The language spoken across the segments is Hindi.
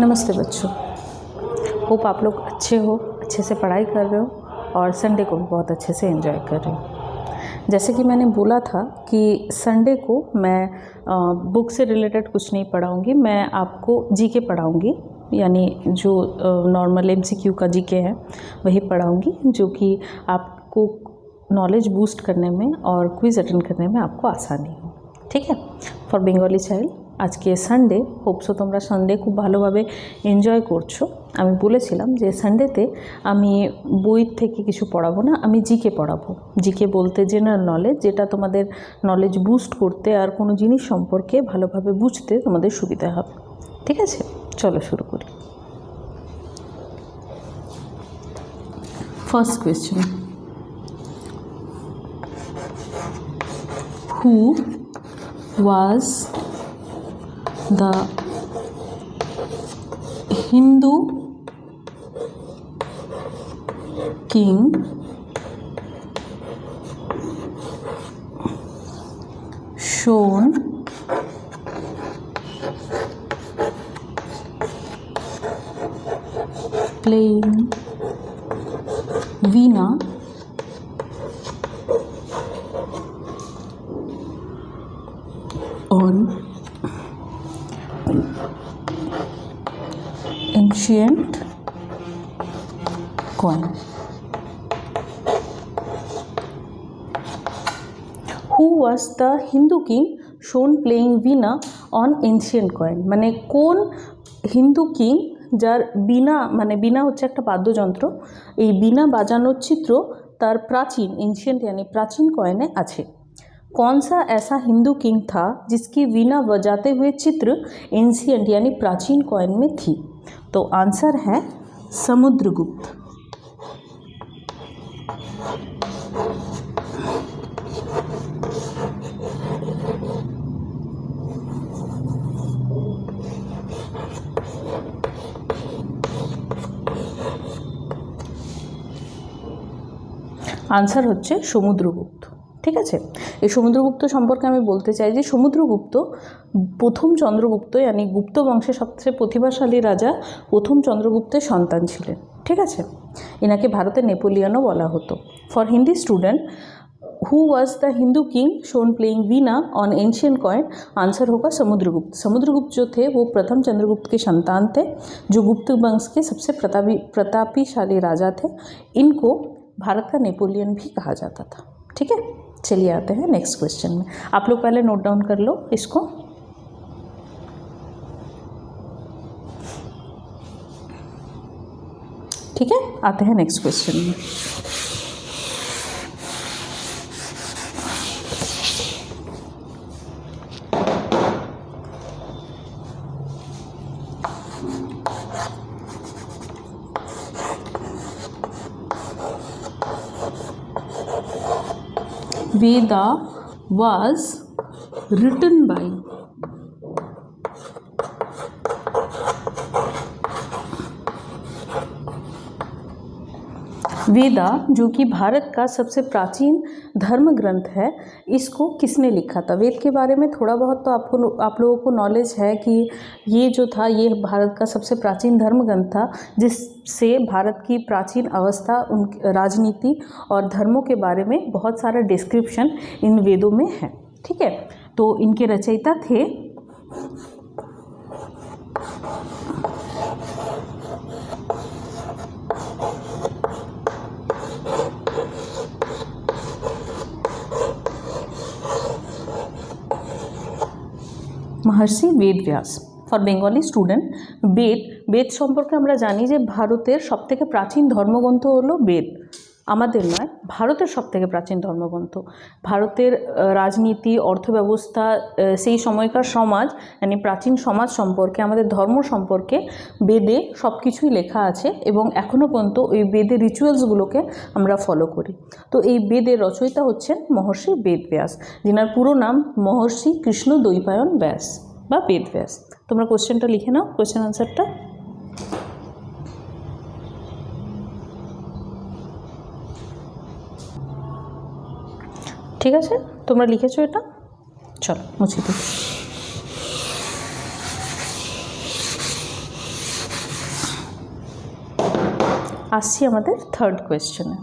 नमस्ते बच्चों, होप आप लोग अच्छे हो, अच्छे से पढ़ाई कर रहे हो और संडे को भी बहुत अच्छे से एंजॉय कर रहे हो। जैसे कि मैंने बोला था कि संडे को मैं बुक से रिलेटेड कुछ नहीं पढ़ाऊँगी, मैं आपको जीके पढ़ाऊँगी, यानी जो नॉर्मल एमसीक्यू का जीके है वही पढ़ाऊँगी, जो कि आपको नॉलेज बूस्ट करने में और क्विज अटेंड करने में आपको आसानी हो। ठीक है, फॉर बेंगली चाइल्ड आज के সানডে হোপসো তোমরা সানডে খুব ভালোভাবে এনজয় করছো। আমি বলেছিলাম যে সানডেতে আমি বই থেকে কিছু পড়াবো না, আমি জিকে পড়াবো। জিকে বলতে জেনারেল নলেজ, যেটা তোমাদের নলেজ বুস্ট করতে আর কোনো জিনিস সম্পর্কে ভালোভাবে বুঝতে তোমাদের সুবিধা হবে। ঠিক আছে, চলো শুরু করি। First question, who was the Hindu king shown playing Veena on ancient coin? Who was the Hindu king shown playing Veena on ancient coin? মানে কোন হিন্দু কিং যার বীণা, মানে বীণা হচ্ছে একটা বাদ্যযন্ত্র, এই বীণা বাজানোর চিত্র তার প্রাচীন एंशिएंट यानी प्राचीन कॉइने আছে। कौन सा ऐसा हिंदू किंग था जिसकी वीणा बजाते हुए चित्र एंशिएंट यानी प्राचीन कॉइन में थी? तो आंसर है समुद्रगुप्त। आंसर হচ্ছে সমুদ্রগুপ্ত। ঠিক আছে, এই সমুদ্রগুপ্ত সম্পর্কে আমি বলতে চাই যে সমুদ্রগুপ্ত প্রথম চন্দ্রগুপ্ত यानी গুপ্ত বংশের সবচেয়ে প্রতিভাশালী রাজা প্রথম চন্দ্রগুপ্তের সন্তান ছিলেন। ঠিক আছে, এনাকে ভারতের নেপোলিয়নও বলা হতো। For Hindi student, who was the Hindu king shown playing Veena on ancient coin? Answer होगा समुद्रगुप्त। समुद्रगुप्त जो थे वो प्रथम चंद्रगुप्त के संतान थे, जो गुप्त वंश के सबसे प्रतापशाली राजा थे। इनको भारत का नेपोलियन भी कहा जाता था। ठीक है, चलिए आते हैं नेक्स्ट क्वेश्चन में। आप लोग पहले नोट डाउन कर लो इसको। ठीक है, आते हैं नेक्स्ट क्वेश्चन में। Veda was written by? वेदा, जो कि भारत का सबसे प्राचीन धर्म ग्रंथ है, इसको किसने लिखा था? वेद के बारे में थोड़ा बहुत तो आप लोगों को नॉलेज है कि ये जो था ये भारत का सबसे प्राचीन धर्म ग्रंथ था, जिससे भारत की प्राचीन अवस्था, उन राजनीति और धर्मों के बारे में बहुत सारा डिस्क्रिप्शन इन वेदों में है। ठीक है, तो इनके रचयिता थे महर्षि वेदव्यास। फॉर बेंगली स्टूडेंट, বেদ সম্পর্কে আমরা জানি যে ভারতের সবথেকে প্রাচীন ধর্মগ্রন্থ হলো বেদ। আমাদের নয়, ভারতের সবথেকে প্রাচীন ধর্মগ্রন্থ। ভারতের রাজনীতি, অর্থব্যবস্থা, সেই সময়কার সমাজ মানে প্রাচীন সমাজ সম্পর্কে, আমাদের ধর্ম সম্পর্কে বেদে সব কিছুই লেখা আছে এবং এখনও পর্যন্ত ওই বেদের রিচুয়ালসগুলোকে আমরা ফলো করি। তো এই বেদের রচয়িতা হচ্ছেন মহর্ষি বেদব্যাস, যিনার পুরো নাম মহর্ষি কৃষ্ণ দ্বৈপায়ন ব্যাস বা বেদব্যাস। তোমরা কোশ্চেনটা লিখে নাও, কোশ্চেন আনসারটা। ঠিক আছে, তোমরা লিখেছো এটা? চলো মুছে দিই। আসছি আমাদের থার্ড কোয়েশ্চেনে।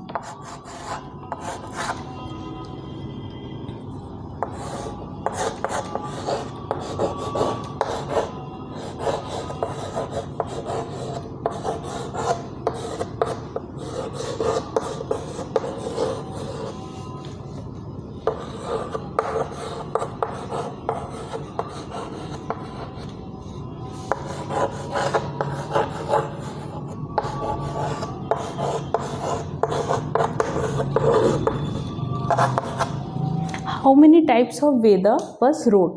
How many types of Veda was road,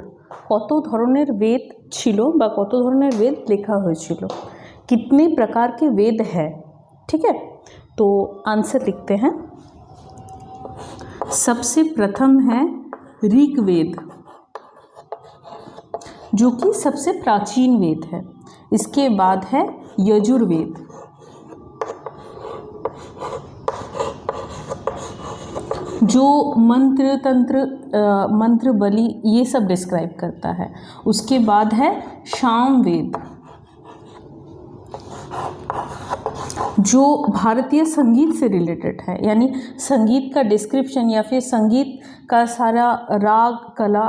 কত ধরনের বেদ ছিল বা কত ধরনের বেদ লেখা হয়েছিল। कितने प्रकार के वेद है, ठीक है। तो आंसर लिखते हैं। सबसे प्रथम है ऋग्वेद, जो कि सबसे प्राचीन वेद है। इसके बाद है यजुर्वेद, जो मंत्र तंत्र मंत्र बलि ये सब डिस्क्राइब करता है। उसके बाद है सामवेद, जो भारतीय संगीत से रिलेटेड है, यानी संगीत का डिस्क्रिप्शन या फिर संगीत का सारा राग कला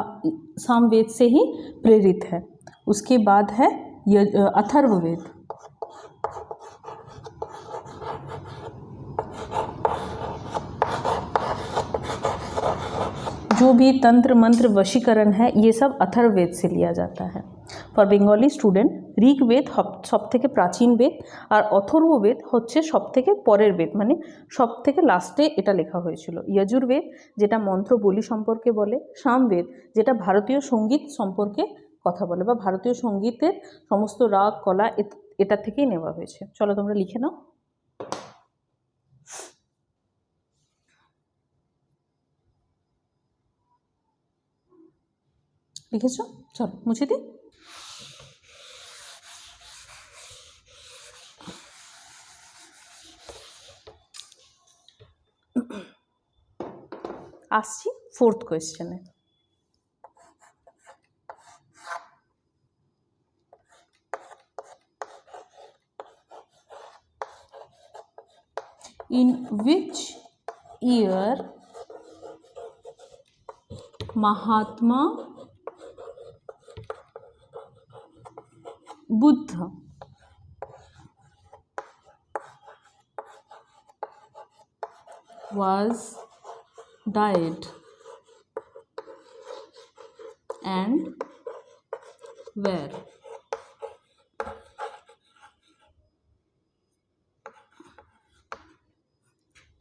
सामवेद से ही प्रेरित है। उसके बाद है अथर्ववेद, जो भी तंत्र मंत्र वशीकरण है ये सब अथर्ववेद से लिया जाता है। फॉर बेंगली स्टूडेंट ऋग्वेद सब থেকে প্রাচীন বেদ আর অথর্ববেদ হচ্ছে সব থেকে পরের বেদ, মানে সব থেকে লাস্টে এটা লেখা হয়েছিল। যজুর্বেদ যেটা মন্ত্র বলি সম্পর্কে বলে, সামবেদ যেটা ভারতীয় সঙ্গীত সম্পর্কে কথা বলে বা ভারতীয় সঙ্গীতের সমস্ত রাগ কলা এটা থেকেই নেওয়া হয়েছে। চলো তোমরা লিখে নাও। লিখেছো? চলো মুছে দিই। আসছি fourth question. In which year Mahatma Buddha was died and where?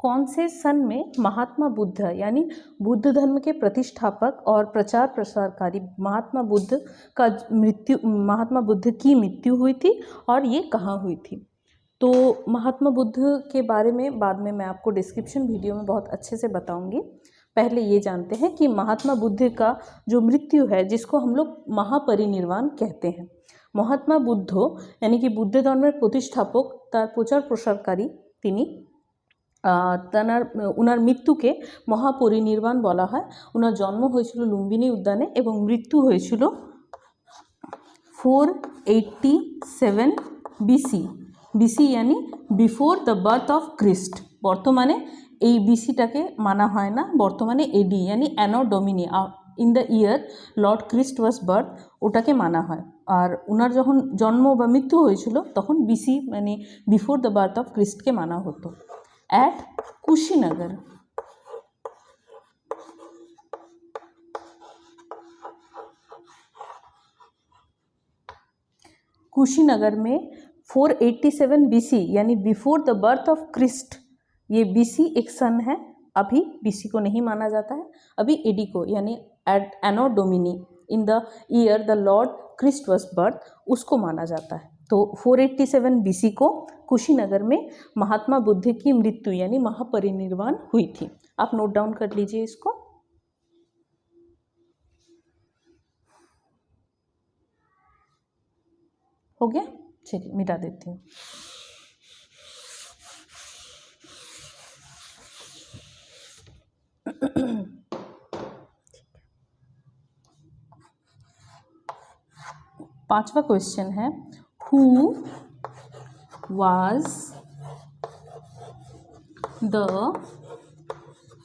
कौन से सन में महात्मा बुद्ध यानी बुद्ध धर्म के प्रतिष्ठापक और प्रचार प्रसारकारी महात्मा बुद्ध की मृत्यु हुई थी और ये कहाँ हुई थी? तो महात्मा बुद्ध के बारे में बाद में मैं आपको डिस्क्रिप्शन वीडियो में बहुत अच्छे से बताऊंगी। पहले ये जानते हैं कि महात्मा बुद्ध का जो मृत्यु है, जिसको हम लोग महापरिनिर्वाण कहते हैं। महात्मा बुद्ध यानी कि बुद्ध धर्मेर प्रतिष्ठापक तार प्रचार प्रसारकारी तिनी उनार मृत्युके महापरिनिर्वाण बला है। उनार जन्म हयेछिलो लुम्बिनी उद्याने एवं मृत्यु हयेछिलो 487 BC। BC यानी before the birth of Christ. बर्तमाने এই বিসিটাকে মানা হয় না, বর্তমানে এডি यानी anno domini in the year Lord Christ was birth ওটাকে মানা হয়। আর ওনার যখন জন্ম বা মৃত্যু হয়েছিল তখন বিসি মানে বিফোর দ্য বার্থ অফ ক্রিস্টকে মানা হতো। एट कुशीनगर, कुशीनगर में 487 BC यानी before the birth of Christ, ये BC एक सन है। अभी BC को नहीं माना जाता है, अभी एडी को यानी at anno domini in the year the lord Christ was birth उसको माना जाता है। तो 487 BC को कुशीनगर में महात्मा बुद्ध की मृत्यु यानी महापरिनिर्वाण हुई थी। आप नोट डाउन कर लीजिए इसको। हो गया? चलिए मिटा देती हूँ। पांचवा क्वेश्चन है who was the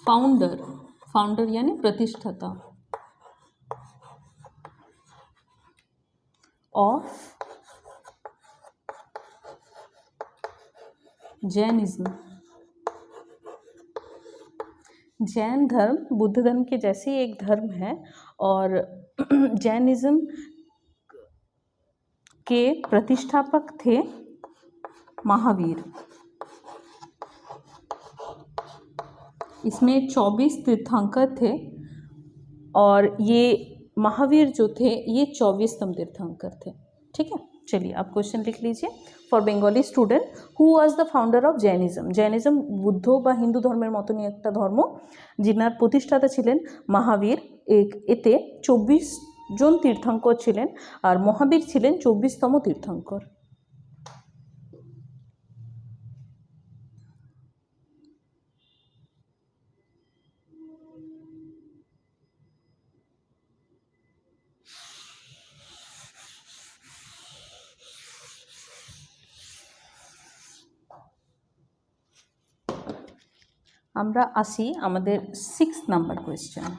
founder, founder यानी प्रतिष्ठाता ऑफ जैनिज्म, जैन धर्म बुद्ध धर्म के जैसे ही एक धर्म है और जैनिज्म के प्रतिष्ठापक थे महावीर। इसमें 24 तीर्थंकर थे और ये महावीर जो थे ये 24तम तीर्थंकर थे। ठीक है, चलिए आप क्वेश्चन लिख लीजिए। For Bengali student, who was the founder of Jainism? Jainism Buddha বা হিন্দু ধর্মের মতনই একটা ধর্ম, যিনার প্রতিষ্ঠাতা ছিলেন মহাবীর। এতে 24 জন তীর্থঙ্কর ছিলেন আর মহাবীর ছিলেন 24তম তীর্থঙ্কর। আমরা আসি আমাদের 6 নাম্বার কোয়েশ্চেন।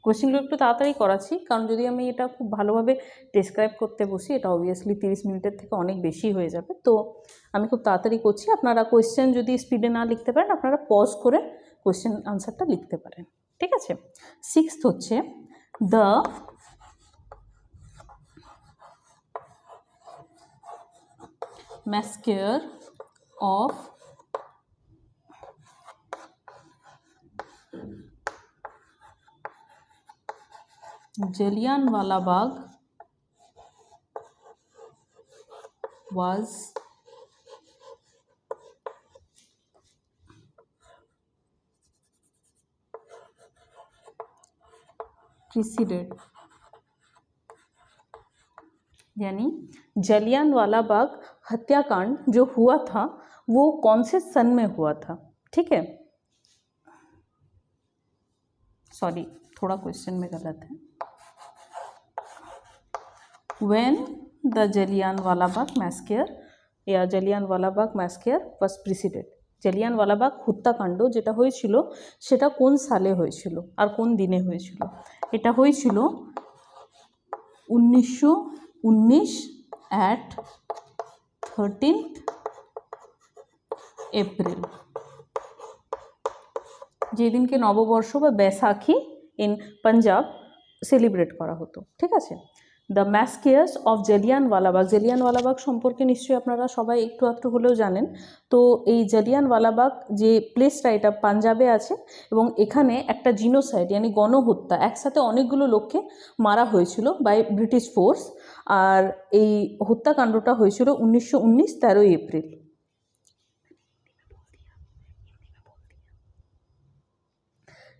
কোয়েশ্চেনগুলো একটু তাড়াতাড়ি করাচ্ছি, কারণ যদি আমি এটা খুব ভালোভাবে ডেসক্রাইব করতে বসি এটা অবভিয়াসলি 30 মিনিটের থেকে অনেক বেশি হয়ে যাবে। তো আমি খুব তাড়াতাড়ি করছি। আপনারা কোয়েশ্চেন যদি স্পিডে না লিখতে পারেন আপনারা পজ করে কোয়েশ্চেন আনসারটা লিখতে পারেন। ঠিক আছে, 6th হচ্ছে the massacre of Jallianwala Bagh was preceded, यानी जलियांवाला बाग हत्याकांड जो हुआ था वो कौन से सन में हुआ था? ठीक है, सॉरी थोड़ा क्वेश्चन में गलत है। When the Jallianwala Bagh massacre या Jallianwala Bagh massacre was preceded, Jallianwala Bagh হত্যাকাণ্ড যেটা হয়েছিল সেটা কোন সালে হয়েছিল আর কোন দিনে হয়েছিল? এটা হয়েছিল 1919 at 13th এপ্রিল, যেদিনকে নববর্ষ বা बैसाखी ইন পাঞ্জাব সেলিব্রেট করা হতো। ঠিক আছে, the massacre of Jallianwala Bagh, Jallianwala Bagh সম্পর্কে নিশ্চয়ই আপনারা সবাই একটু একটু হলেও জানেন। তো এই জালিয়ানওয়ালা বাগ যে প্লেসটা এটা পাঞ্জাবে আছে এবং এখানে একটা জিনোসাইড यानी গণহত্যা, একসাথে অনেকগুলো লোককে মারা হয়েছিল বাই ব্রিটিশ ফোর্স। আর এই হত্যাকাণ্ডটা হয়েছিল 1919 13 এপ্রিল।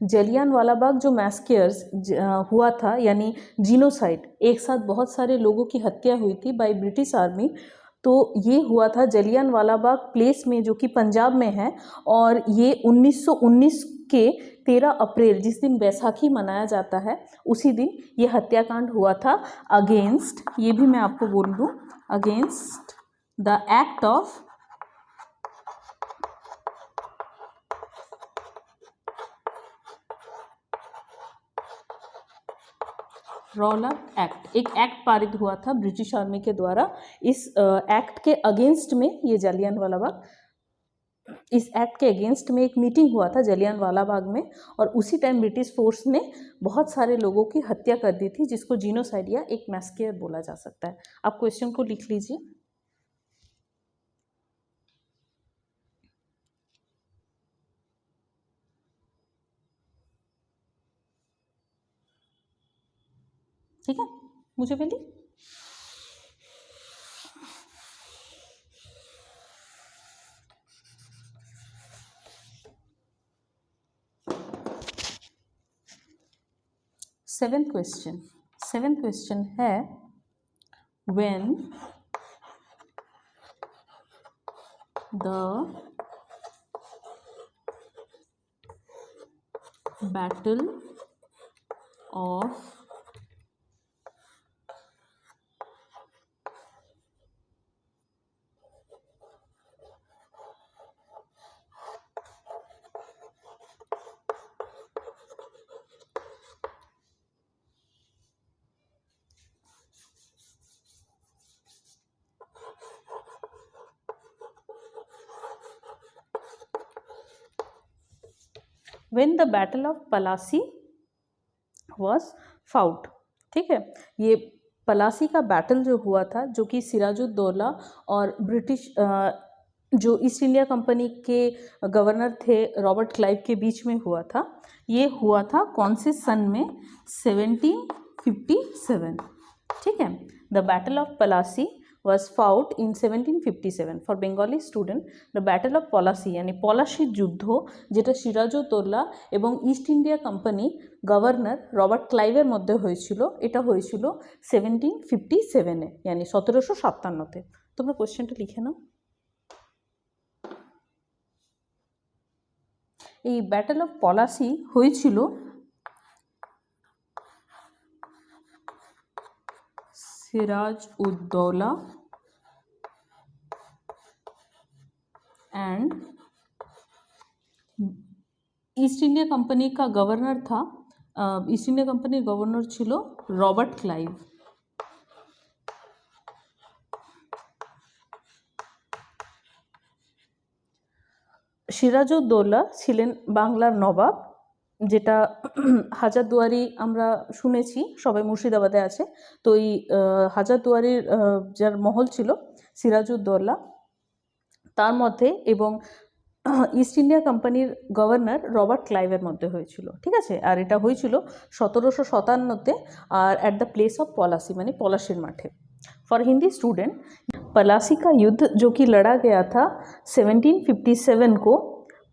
जलियांवाला बाग जो मैस्केयर्स हुआ था यानी जीनोसाइड, एक साथ बहुत सारे लोगों की हत्या हुई थी बाय ब्रिटिश आर्मी। तो ये हुआ था जलियांवाला बाग प्लेस में जो कि पंजाब में है और ये 1919 के 13 अप्रैल जिस दिन बैसाखी मनाया जाता है उसी दिन ये हत्याकांड हुआ था अगेंस्ट, ये भी मैं आपको बोल दूँ, against the act of Rowlatt act. एक एक्ट पारित हुआ था ब्रिटिश आर्मी के द्वारा। इस एक्ट के अगेंस्ट में ये जालियांवाला बाग, इस एक्ट के अगेंस्ट में एक मीटिंग हुआ था जालियांवाला बाग में और उसी टाइम ब्रिटिश फोर्स ने बहुत सारे लोगों की हत्या कर दी थी जिसको जीनोसाइड या एक मैस्केयर बोला जा सकता है। आप क्वेश्चन को लिख लीजिए। ठीक है, मुझे पहले सेवेंथ क्वेश्चन है when the battle of when the battle of Plassey was fought. ठीक है, ये पलासी का बैटल जो हुआ था, जो कि सिराजुद्दौला और ब्रिटिश जो ईस्ट इंडिया कंपनी के गवर्नर थे रॉबर्ट क्लाइव के बीच में हुआ था, ये हुआ था कौन से सन में? 1757। ठीक है, the battle of Plassey was fought in 1757 for Bengali student the battle of Plassey यानी পলাশীর যুদ্ধ, যেটা সিরাজউদ্দৌলা এবং East India Company governor Robert ক্লাইভের মধ্যে হয়েছিল, এটা হয়েছিল 1757-এ यानी 1757-তে। তোমরা কোশ্চেনটা লিখে নাও। এই ব্যাটল অফ পলাশী হয়েছিল Sirajuddaulah and East India Company का गवर्नर था, ईस्ट इंडिया कंपनी गवर्नर छिलो रॉबर्ट क्लाइव। সিরাজউদ্দৌলা ছিলেন বাংলার নবাব, যেটা হাজারদুয়ারি আমরা শুনেছি, সবাই মুর্শিদাবাদে আছে। তো এই হাজারদুয়ারির যার মহল ছিল সিরাজউদ্দৌলা, তার মধ্যে এবং ইস্ট ইন্ডিয়া কোম্পানির গভর্নর রবার্ট ক্লাইভের মধ্যে হয়েছিল। ঠিক আছে, আর এটা হয়েছিল 1757-তে, আর at the place of Plassey মানে পলাশীর মাঠে। फॉर हिंदी स्टूडेंट, पलासी का युद्ध जो कि लड़ा गया था 1757 को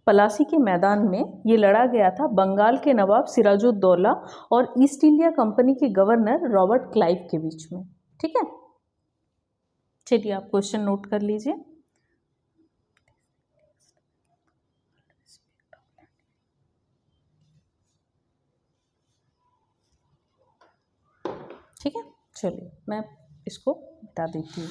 पलासी के मैदान में, ये लड़ा गया था बंगाल के नवाब सिराजुद्दौला और ईस्ट इंडिया कंपनी के गवर्नर रॉबर्ट क्लाइव के बीच में। ठीक है, चलिए आप क्वेश्चन नोट कर लीजिए। ठीक है, चलिए मैं इसको बता देती हूँ।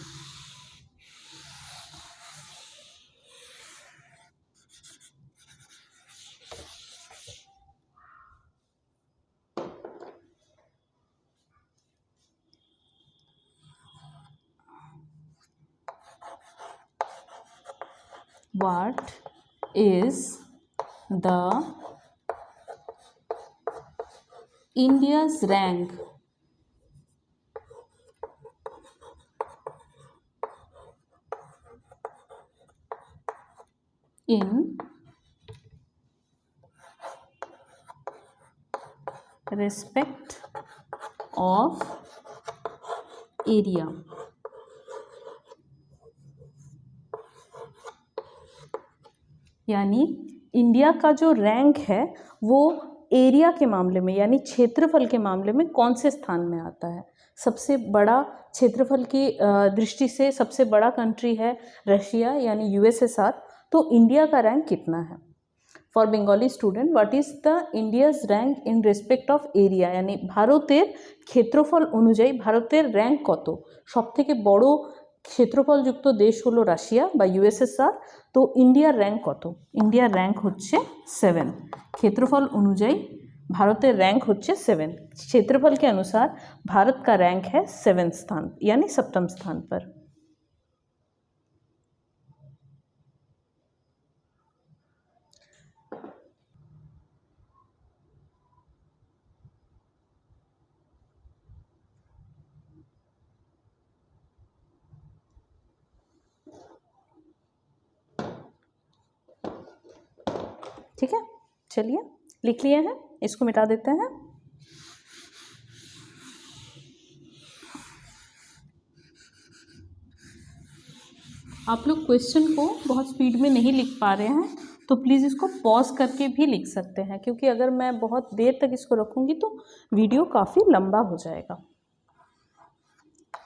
What is the India's rank in respect of area? यानी इंडिया का जो रैंक है वो एरिया के मामले में यानी क्षेत्रफल के मामले में कौन से स्थान में आता है? सबसे बड़ा क्षेत्रफल की दृष्टि से सबसे बड़ा कंट्री है रशिया यानी यूएसएसआर, तो इंडिया का रैंक कितना है? For Bengali student, what is the India's rank in respect of area यानी ভারতের ক্ষেত্রফল অনুযায়ী ভারতের র্যাঙ্ক কত? সবথেকে বড় ক্ষেত্রফলযুক্ত দেশ হলো রাশিয়া বা ইউএসএসআর, তো ইন্ডিয়ার র্যাঙ্ক কত? ইন্ডিয়ার র্যাঙ্ক হচ্ছে 7। क्षेत्रफल अनुযায়ী भारतेर रैंक होच्छे 7। क्षेत्रफल के अनुसार भारत का रैंक है 7 स्थान यानी 7वें स्थान पर। ठीक है, चलिए लिख लिए हैं, इसको मिटा देते हैं। आप लोग क्वेश्चन को बहुत स्पीड में नहीं लिख पा रहे हैं तो प्लीज़ इसको पॉज करके भी लिख सकते हैं, क्योंकि अगर मैं बहुत देर तक इसको रखूँगी तो वीडियो काफ़ी लंबा हो जाएगा।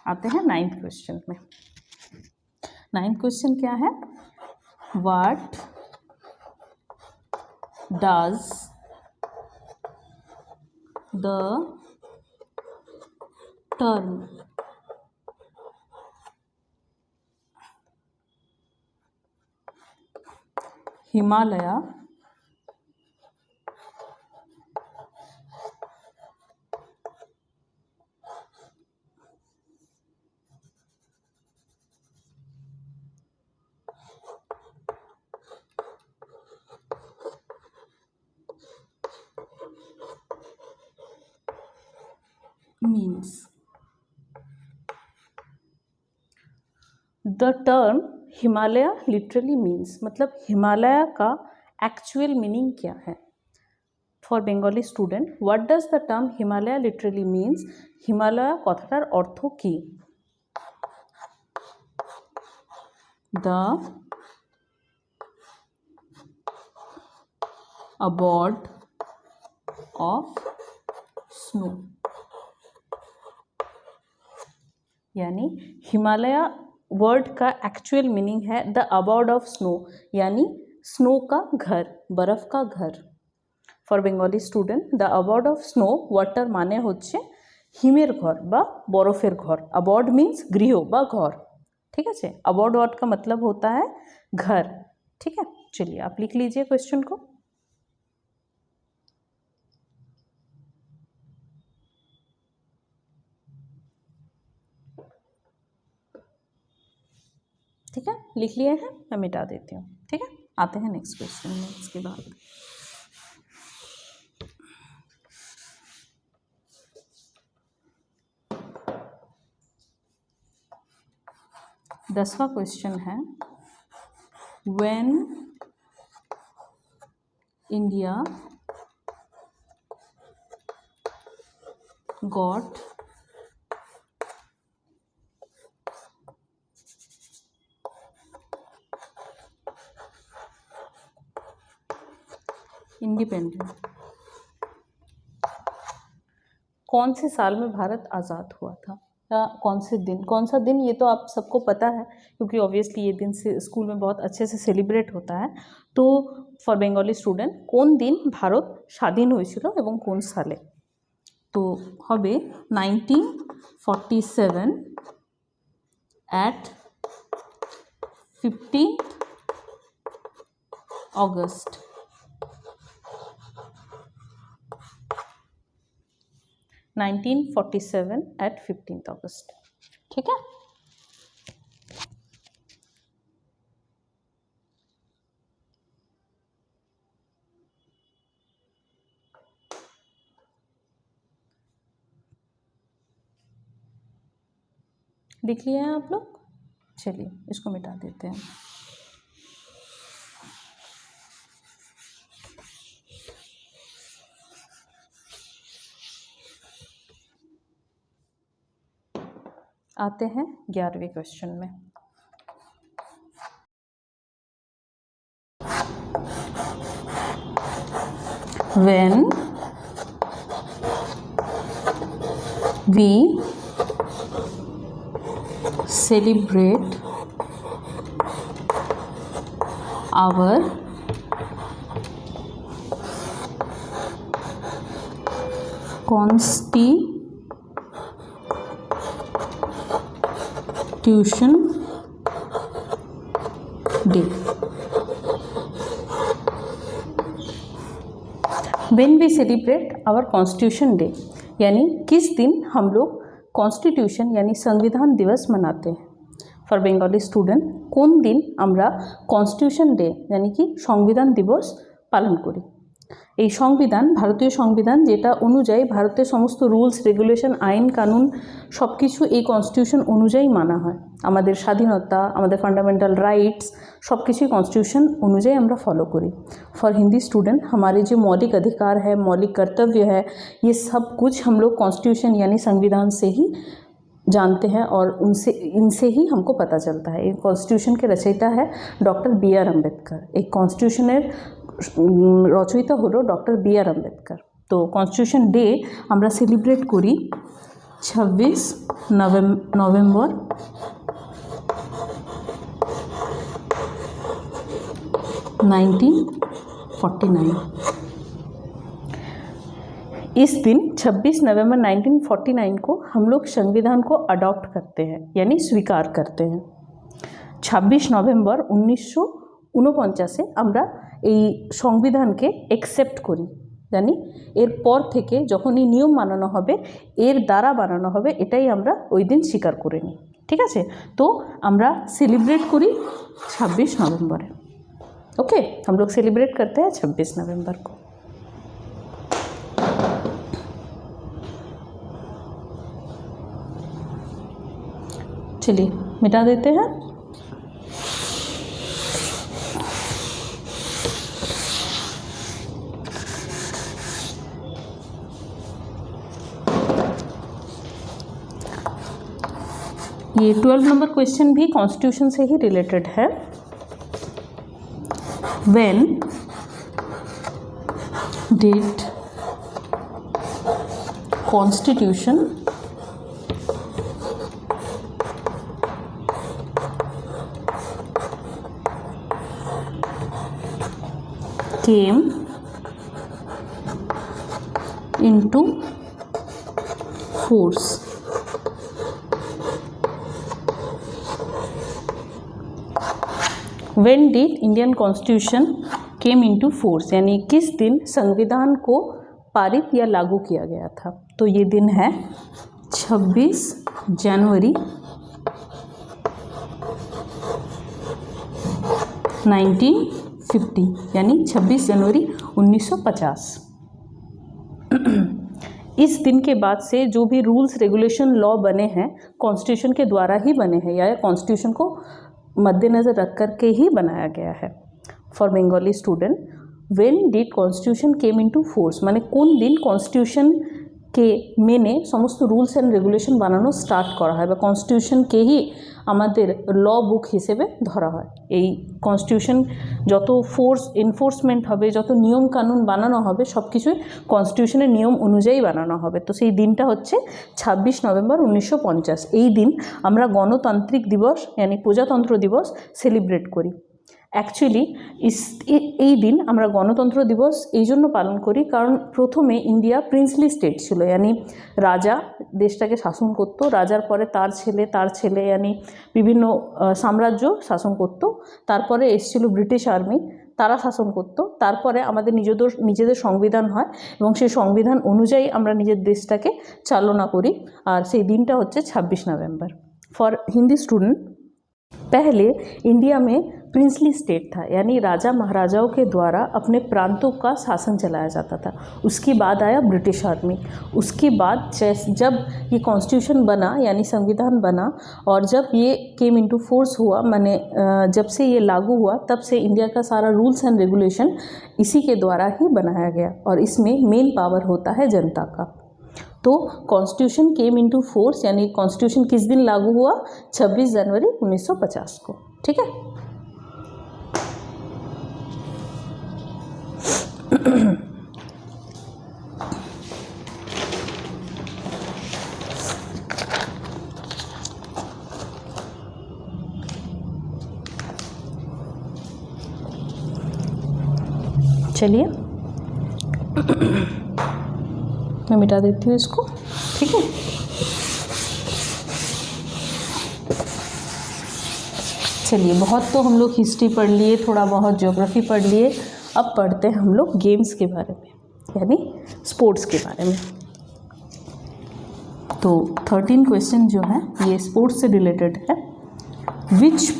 आते हैं 9th क्वेश्चन में। 9th क्वेश्चन क्या है? What does the term Himalaya means. The term Himalaya literally means, मतलब हिमालय का एक्चुअल मीनिंग क्या है? For Bengali student, what does the term Himalaya literally means? Himalaya কথাটার অর্থ কি? The abode of snow, यानी हिमालय वर्ड का एक्चुअल मीनिंग है द अबॉर्ड ऑफ स्नो, यानी स्नो का घर, बर्फ का घर। For Bengali student, the abode of snow वाटर माने होच्छे हिमेर घर बा बरफेर घर। अबॉर्ड मीन्स गृह बा घर, ठीक है। अबॉर्ड वर्ड का मतलब होता है घर, ठीक है। चलिए आप लिख लीजिए क्वेश्चन को। ठीक है, लिख लिए हैं, मैं मिटा देती हूँ, ठीक है। आते हैं नेक्स्ट क्वेश्चन में इसके बाद। दसवां क्वेश्चन है, व्हेन इंडिया गॉट इंडिपेंडेंट, कौन से साल में भारत आज़ाद हुआ था, या कौन से दिन, कौन सा दिन, ये तो आप सबको पता है क्योंकि ऑब्वियसली ये दिन से स्कूल में बहुत अच्छे से सेलिब्रेट होता है। तो फॉर बेंगली स्टूडेंट, কোন দিন ভারত স্বাধীন হয়েছিল এবং কোন সালে? তো হবে 1947 at 15th August। 1947 at 15th August, ठीक है। लिख लिया है आप लोग? चलिए इसको मिटा देते हैं। आते हैं 11वें क्वेश्चन में। When we celebrate our Constitution Day। When we celebrate our Constitution Day, यानी किस दिन हम लोग कॉन्स्टिट्यूशन यानी संविधान दिवस मनाते हैं। फॉर बेंगली स्टूडेंट, কোন দিন আমরা কনস্টিটিউশন ডে यानी कि সংবিধান দিবস পালন করি। এই সংবিধান, ভারতীয় সংবিধান, যেটা অনুযায়ী ভারতের সমস্ত রুলস রেগুলেশন, আইন কানুন সব কিছু এই কনস্টিটিউশন অনুযায়ী মানা হয়। আমাদের স্বাধীনতা, আমাদের ফান্ডামেंटल राइट्स सब किसी कॉन्स्टिट्यूशन अनुजाई हम फॉलो करी। फॉर हिंदी स्टूडेंट, हमारे जो मौलिक अधिकार है, मौलिक कर्तव्य है, ये सब कुछ हम लोग कॉन्स्टिट्यूशन यानी संविधान से ही जानते हैं और इनसे ही हमको पता चलता है। ये कॉन्स्टिट्यूशन के रचयिता है डॉक्टर बी.आर. अम्बेडकर। एक कॉन्स्टिट्यूशनर रचयिता हलो डॉक्टर बी.आर. अम्बेडकर। तो कॉन्स्टिट्यूशन डे আমরা सेलिब्रेट करी 26 नवम्बर 1949। इस दिन 26 नवंबर 1949 को हम लोग संविधान को अडॉप्ट करते हैं यानी स्वीकार करते हैं। 26 नवंबर 1949 আমরা এই সংবিধানকে एक्सेप्ट করি, জানি এরপর থেকে যখন এই নিয়ম বানানো হবে, এর দ্বারা বানানো হবে, এটাই আমরা ওই দিন স্বীকার করে নিই। ঠিক আছে, তো আমরা सेलिब्रेट করি 26 नवंबर। ओके, हम लोग सेलिब्रेट करते हैं 26 नवंबर को। चलिए मिटा देते हैं। ये 12 नंबर क्वेश्चन भी कॉन्स्टिट्यूशन से ही रिलेटेड है। When did constitution came into force. When did Indian constitution came into force, यानी किस दिन संविधान को पारित या लागू किया गया था। तो ये दिन है 26 जनवरी 1950, यानी 26 जनवरी 1950। इस दिन के बाद से जो भी रूल्स रेगुलेशन लॉ बने हैं कॉन्स्टिट्यूशन के द्वारा ही बने हैं, या कॉन्स्टिट्यूशन को मद्देनज़र रख कर के ही बनाया गया है। For Bengali student, when did constitution came into force माने কোন দিন কনস্টিটিউশন কে মেনে সমস্ত রুলস অ্যান্ড রেগুলেশন বানানো স্টার্ট করা হয় বা কনস্টিটিউশনকেই আমাদের ল বুক হিসেবে ধরা হয়। এই কনস্টিটিউশন যত ফোর্স এনফোর্সমেন্ট হবে, যত নিয়ম কানুন বানানো হবে, সব কিছুই কনস্টিটিউশনের নিয়ম অনুযায়ী বানানো হবে। তো সেই দিনটা হচ্ছে 26 নভেম্বর 1950। এই দিন আমরা গণতান্ত্রিক দিবস यानी প্রজাতন্ত্র দিবস সেলিব্রেট করি। অ্যাকচুয়ালি এই দিন আমরা গণতন্ত্র দিবস এই জন্য পালন করি কারণ প্রথমে ইন্ডিয়া প্রিন্সলি স্টেট ছিল, यानी রাজা দেশটাকে শাসন করতো, রাজার পরে তার ছেলে यानी বিভিন্ন সাম্রাজ্য শাসন করতো, তারপরে এসেছিল ব্রিটিশ আর্মি, তারা শাসন করতো, তারপরে আমাদের নিজেদের সংবিধান হয় এবং সেই সংবিধান অনুযায়ী আমরা নিজের দেশটাকে চালনা করি। আর সেই দিনটা হচ্ছে 26 নভেম্बर। फॉर हिंदी स्टूडेंट, पहले इंडिया में प्रिंसली स्टेट था, यानी राजा महाराजाओं के द्वारा अपने प्रांतों का शासन चलाया जाता था। उसके बाद आया ब्रिटिश आर्मी। उसके बाद जब ये कॉन्स्टिट्यूशन बना यानी संविधान बना और जब ये केम इनटू फोर्स हुआ, माने जब से ये लागू हुआ तब से इंडिया का सारा रूल्स एंड रेगुलेशन इसी के द्वारा ही बनाया गया और इसमें मेन पावर होता है जनता का। तो कॉन्स्टिट्यूशन केम इनटू फोर्स यानी कॉन्स्टिट्यूशन किस दिन लागू हुआ? 26 जनवरी 1950 को। ठीक है। चलिए मैं मिटा देती हूँ इसको। ठीक है। चलिए, बहुत तो हम लोग हिस्ट्री पढ़ लिए, थोड़ा बहुत ज्योग्राफी पढ़ लिए। अब पढ़ते हैं हम लोग गेम्स के बारे में, यानी स्पोर्ट्स के बारे में। तो 13 क्वेश्चन जो है ये स्पोर्ट्स से रिलेटेड है। विच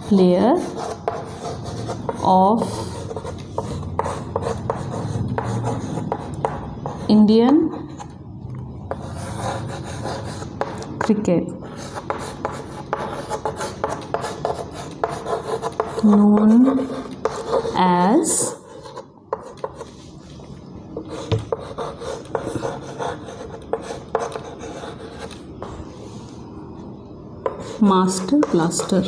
player of Indian cricket known as master blaster,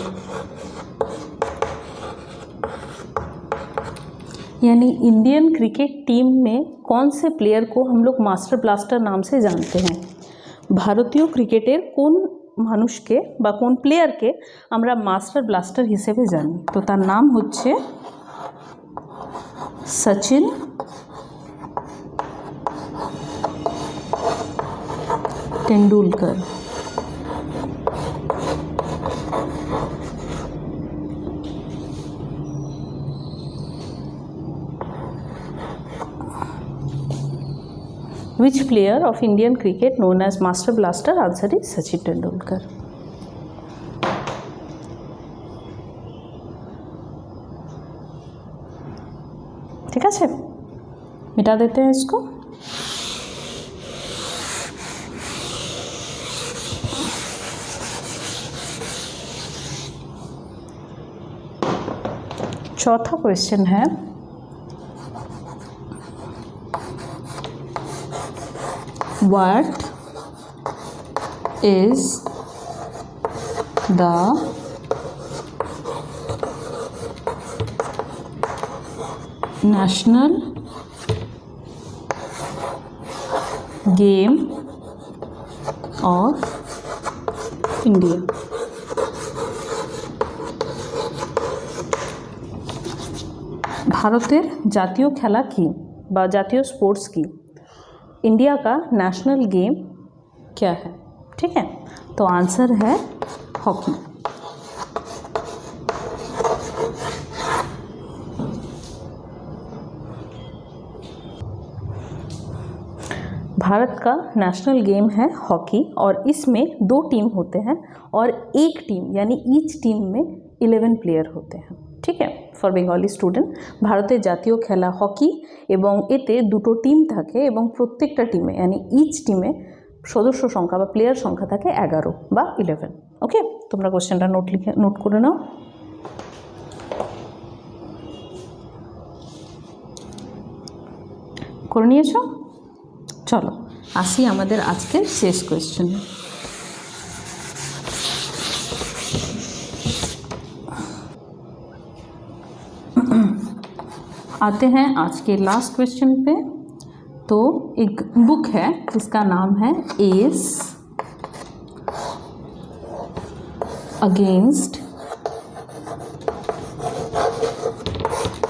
यानी इंडियन क्रिकेट टीम में कौन से प्लेयर को हम लोग मास्टर ब्लास्टर नाम से जानते हैं? ভারতীয় ক্রিকেটের কোন মানুষকে বা কোন প্লেয়ারকে আমরা মাস্টার ব্লাস্টার হিসেবে জানি? তো তার নাম হচ্ছে Sachin Tendulkar. Which player of Indian cricket known as Master Blaster? Answer is Sachin Tendulkar. ठीक है, मिटा देते हैं इसको। चौथा क्वेश्चन है, what is the national game of India. ভারতের জাতীয় খেলা কি বা জাতীয় স্পোর্ट्स की इंडिया का नेशनल गेम क्या है? ठीक है, तो आंसर है हॉकी। भारत का नेशनल गेम है हॉकी और इसमें 2 टीम होते हैं और एक टीम यानी ईच टीम में 11 प्लेयर होते हैं। ठीक है, फॉर बेंगली स्टूडेंट भारतेर जातीय खेला हॉकी एवं एते दुटो टीम थाके एवं प्रत्येकटा टीमे यानी ईच टीमे सदस्य संख्या बा प्लेयर संख्या थाके 11 बा 11। ओके, तोमरा क्वेश्चनटा नोट करे नाओ। करे नियेछो? चलो आसि आमादेर आजकेर शेष क्वेश्चन। आते हैं आज के लास्ट क्वेश्चन पे। तो एक बुक है जिसका नाम है ace against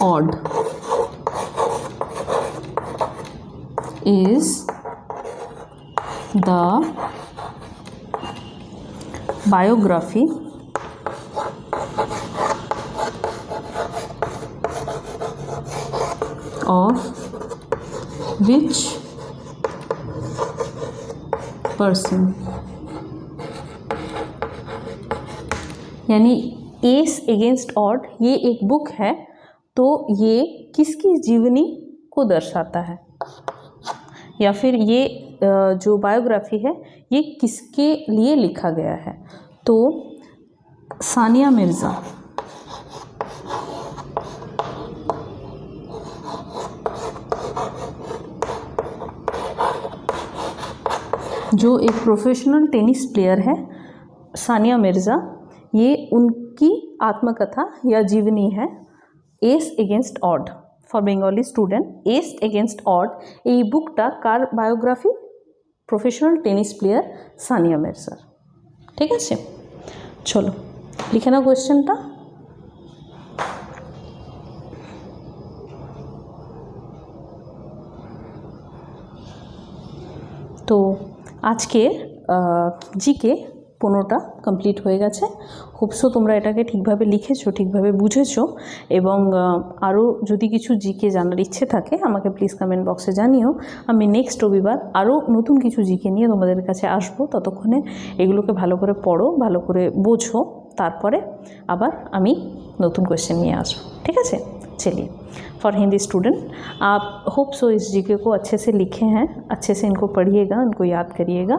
odd is the biography of which person? यानी एस अगेंस्ट ऑड ये एक बुक है, तो ये किसकी जीवनी को दर्शाता है या फिर ये जो बायोग्राफी है ये किसके लिए लिखा गया है? तो सानिया मिर्ज़ा जो एक प्रोफेशनल टेनिस प्लेयर है, सानिया मिर्ज़ा, ये उनकी आत्मकथा या जीवनी है ace against odds. For Bengali student ace against odds এই বুকটা কার biography? Professional tennis player Sania মির্জার। ঠিক আছে, চলো লিখে নাও কোয়েশ্চেনটা। তো আজকে জিকে 15টা কমপ্লিট হয়ে গেছে। হোপসো তোমরা এটাকে ঠিকভাবে লিখেছো, ঠিকভাবে বুঝেছো এবং আরও যদি কিছু জিকে জানার ইচ্ছে থাকে আমাকে প্লিজ কমেন্ট বক্সে জানিও। আমি নেক্সট রবিবার আরও নতুন কিছু জিকে নিয়ে তোমাদের কাছে আসবো। ততক্ষণে এগুলোকে ভালো করে পড়ো, ভালো করে বোঝো, তারপরে আবার আমি নতুন কোয়েশ্চেন নিয়ে আসবো। ঠিক আছে, चलिए फॉर हिंदी स्टूडेंट आप होप सो इस जीके को अच्छे से लिखे हैं, अच्छे से इनको पढ़िएगा, इनको याद करिएगा।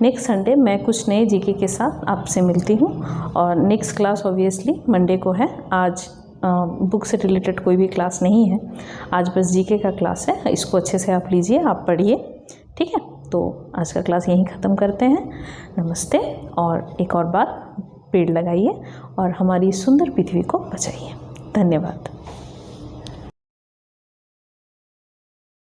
नेक्स्ट संडे मैं कुछ नए जीके के साथ आपसे मिलती हूँ और नेक्स्ट क्लास ऑब्वियसली मंडे को है। आज बुक से रिलेटेड कोई भी क्लास नहीं है, आज बस जीके का क्लास है। इसको अच्छे से आप लीजिए, आप पढ़िए। ठीक है, तो आज का क्लास यहीं ख़त्म करते हैं। नमस्ते। और एक और बात, पेड़ लगाइए और हमारी सुंदर पृथ्वी को बचाइए। धन्यवाद।